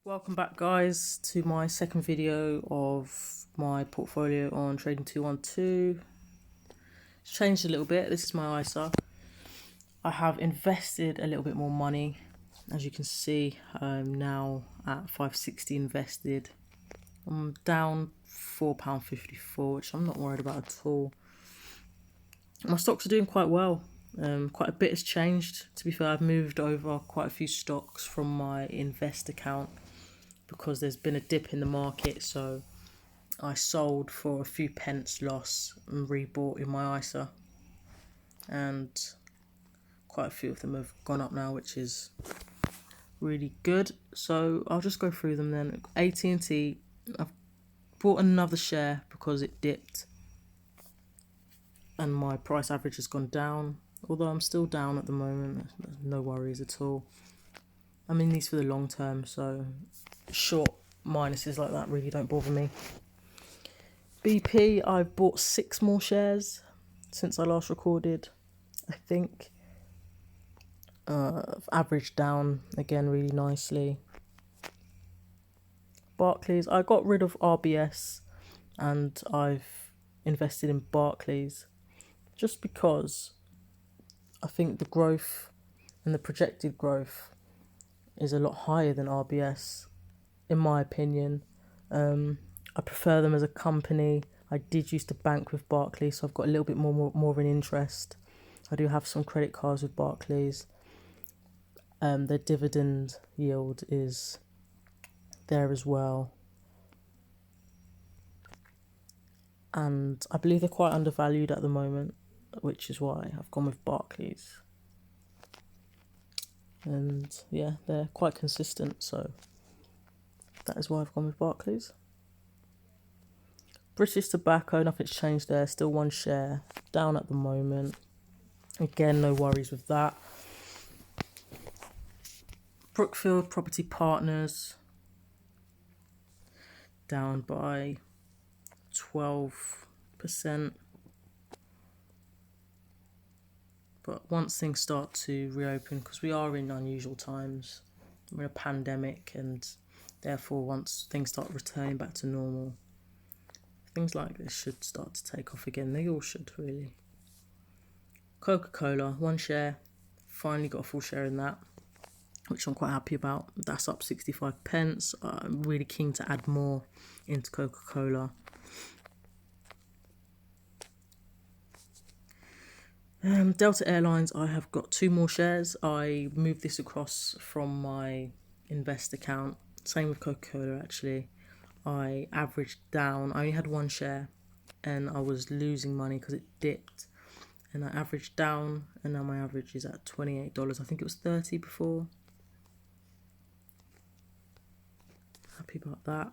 Welcome back, guys, to my second video of my portfolio on Trading212. It's changed a little bit. This is my ISA. I have invested a little bit more money. As you can see, I'm now at $560 invested. I'm down £4.54, which I'm not worried about at all. My stocks are doing quite well. Quite a bit has changed. To be fair, I've moved over quite a few stocks from my invest account because there's been a dip in the market, so I sold for a few pence loss and rebought in my ISA, and quite a few of them have gone up now, which is really good. So I'll just go through them then. AT&T, I've bought another share because it dipped and my price average has gone down, although I'm still down at the moment. There's no worries at all. I'm in these for the long term, so short minuses like that really don't bother me. BP, I've bought 6 more shares since I last recorded, I think. I've averaged down again really nicely. Barclays, I got rid of RBS and I've invested in Barclays just because I think the growth and the projected growth is a lot higher than RBS, in my opinion. I prefer them as a company. I did used to bank with Barclays, so I've got a little bit more of an interest. I do have some credit cards with Barclays. Their dividend yield is there as well. And I believe they're quite undervalued at the moment, which is why I've gone with Barclays. And yeah, they're quite consistent, so that is why I've gone with Barclays. British Tobacco, nothing's changed there. Still 1 share, down at the moment. Again, no worries with that. Brookfield Property Partners, down by 12%. But once things start to reopen, because we are in unusual times, we're in a pandemic, and therefore once things start returning back to normal, things like this should start to take off again. They all should, really. Coca-Cola, 1 share. Finally got a full share in that, which I'm quite happy about. That's up 65 pence. I'm really keen to add more into Coca-Cola. Delta Airlines, I have got 2 more shares. I moved this across from my invest account. Same with Coca-Cola, actually. I averaged down. I only had 1 share and I was losing money because it dipped. And I averaged down, and now my average is at $28. I think it was 30 before. Happy about that.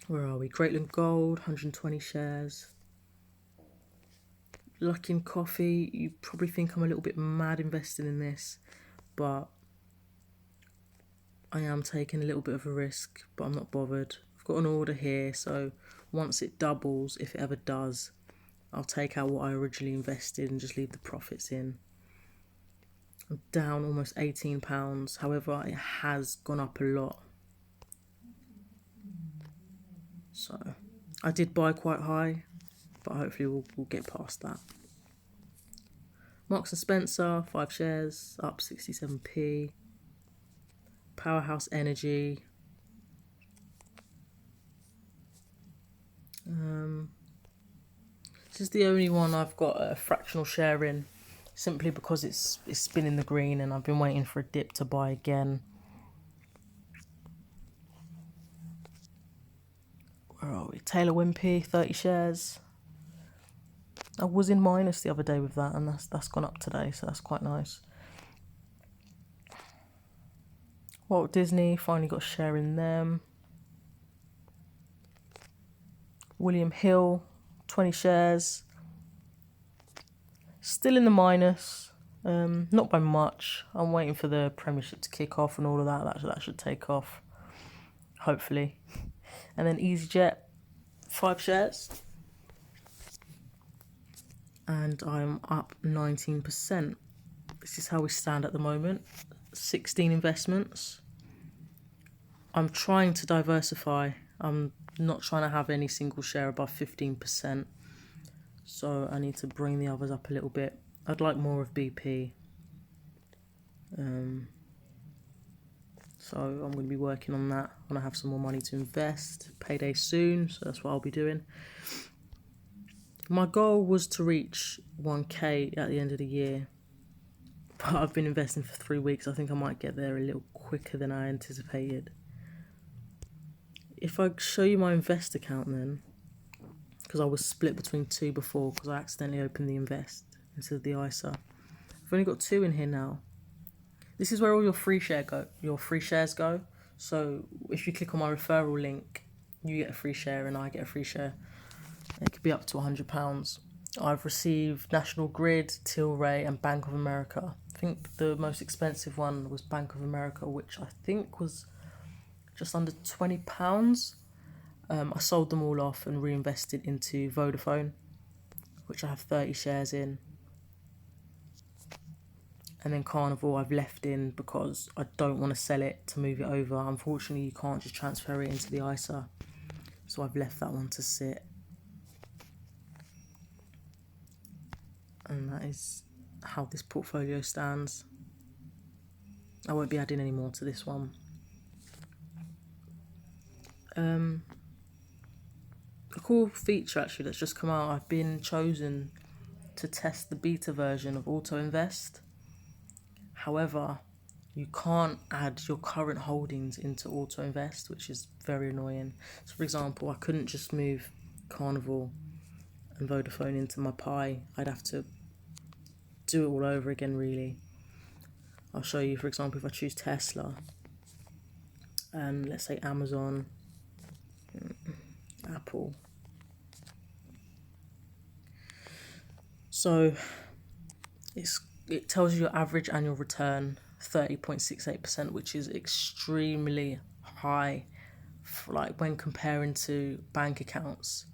Where are we? Greatland Gold, 120 shares. Luckin Coffee, you probably think I'm a little bit mad investing in this, but I am taking a little bit of a risk, but I'm not bothered. I've got an order here, so once it doubles, if it ever does, I'll take out what I originally invested and just leave the profits in. I'm down almost £18. However, it has gone up a lot. So I did buy quite high, but hopefully we'll get past that. Marks & Spencer, 5 shares, up 67p. Powerhouse Energy. This is the only one I've got a fractional share in, simply because it's been in the green and I've been waiting for a dip to buy again. Where are we? Taylor Wimpey, 30 shares. I was in minus the other day with that, and that's gone up today, so that's quite nice. Walt Disney, finally got a share in them. William Hill, 20 shares. Still in the minus, not by much. I'm waiting for the Premiership to kick off and all of that. That should take off, hopefully. And then EasyJet, 5 shares. And I'm up 19%. This is how we stand at the moment. 16 investments. I'm trying to diversify. I'm not trying to have any single share above 15%. So I need to bring the others up a little bit. I'd like more of BP. So I'm going to be working on that when I have some more money to invest. Payday soon, so that's what I'll be doing. My goal was to reach 1k at the end of the year. But I've been investing for 3 weeks. I think I might get there a little quicker than I anticipated. If I show you my invest account then, because I was split between two before because I accidentally opened the invest instead of the ISA. I've only got 2 in here now. This is where all your free shares go. So if you click on my referral link, you get a free share and I get a free share. It could be up to £100. I've received National Grid, Tilray and Bank of America. I think the most expensive one was Bank of America, which I think was just under £20. I sold them all off and reinvested into Vodafone, which I have 30 shares in. And then Carnival I've left in because I don't want to sell it to move it over. Unfortunately, you can't just transfer it into the ISA. So I've left that one to sit. And that is how this portfolio stands. I won't be adding any more to this one. A cool feature actually that's just come out, I've been chosen to test the beta version of autoinvest. However, you can't add your current holdings into autoinvest, which is very annoying. So for example, I couldn't just move Carnival and Vodafone into my pie. I'd have to do it all over again really. I'll show you, for example, if I choose Tesla and let's say Amazon, Apple. So it tells you your average annual return, 30.68%, which is extremely high for, like, when comparing to bank accounts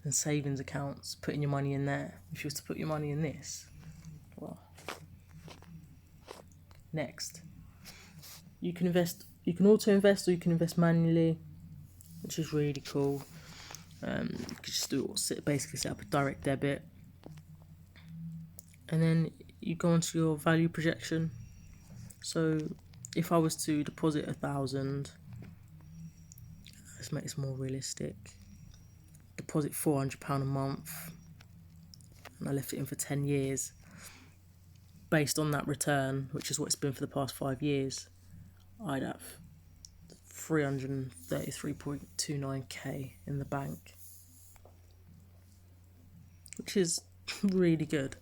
and savings accounts, putting your money in there. If you was to put your money in this, well, next, you can auto invest or you can invest manually, which is really cool. You can just basically set up a direct debit, and then you go onto your value projection. So if I was to deposit 1,000, let's make this more realistic, deposit £400 a month, and I left it in for 10 years, based on that return, which is what it's been for the past 5 years, I'd have 333.29k in the bank, which is really good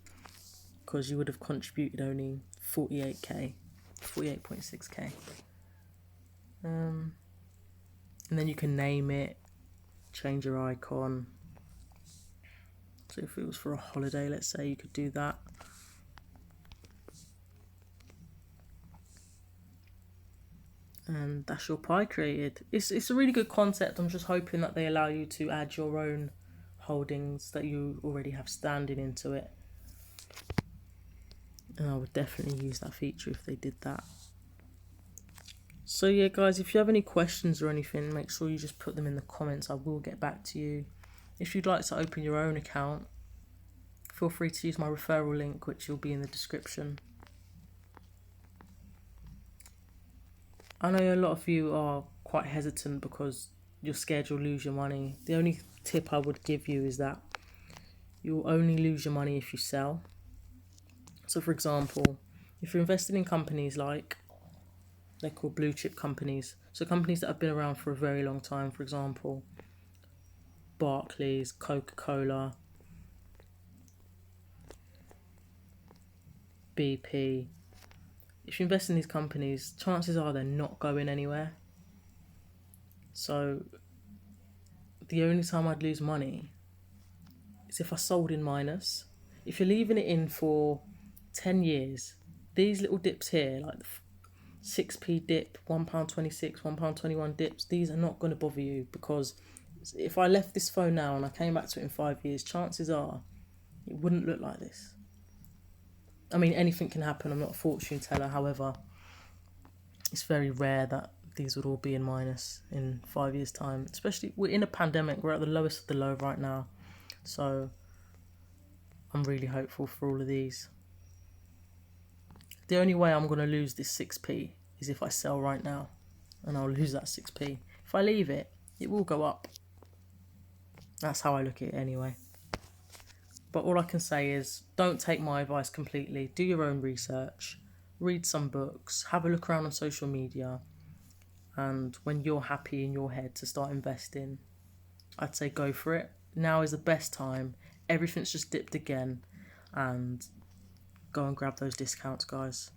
because you would have contributed only 48.6k. And then you can name it, change your icon. So if it was for a holiday, let's say, you could do that. And that's your pie created. It's a really good concept. I'm just hoping that they allow you to add your own holdings that you already have standing into it. And I would definitely use that feature if they did that. So yeah, guys, if you have any questions or anything, make sure you just put them in the comments. I will get back to you. If you'd like to open your own account, feel free to use my referral link, which will be in the description. I know a lot of you are quite hesitant because you're scared you'll lose your money. The only tip I would give you is that you'll only lose your money if you sell. So for example, if you're investing in companies like, they're called blue chip companies, so companies that have been around for a very long time, for example, Barclays, Coca-Cola, BP. If you invest in these companies, chances are they're not going anywhere. So the only time I'd lose money is if I sold in minus. If you're leaving it in for 10 years, these little dips here, like the 6p dip, £1.26, £1.21 dips, these are not going to bother you, because if I left this phone now and I came back to it in 5 years, chances are it wouldn't look like this. I mean, anything can happen. I'm not a fortune teller. However, it's very rare that these would all be in minus in 5 years' time. Especially, we're in a pandemic, we're at the lowest of the low right now. So I'm really hopeful for all of these. The only way I'm going to lose this 6p is if I sell right now, and I'll lose that 6p. If I leave it, it will go up. That's how I look at it anyway. But all I can say is, don't take my advice completely. Do your own research, read some books, have a look around on social media, and when you're happy in your head to start investing, I'd say go for it. Now is the best time. Everything's just dipped again, and go and grab those discounts, guys.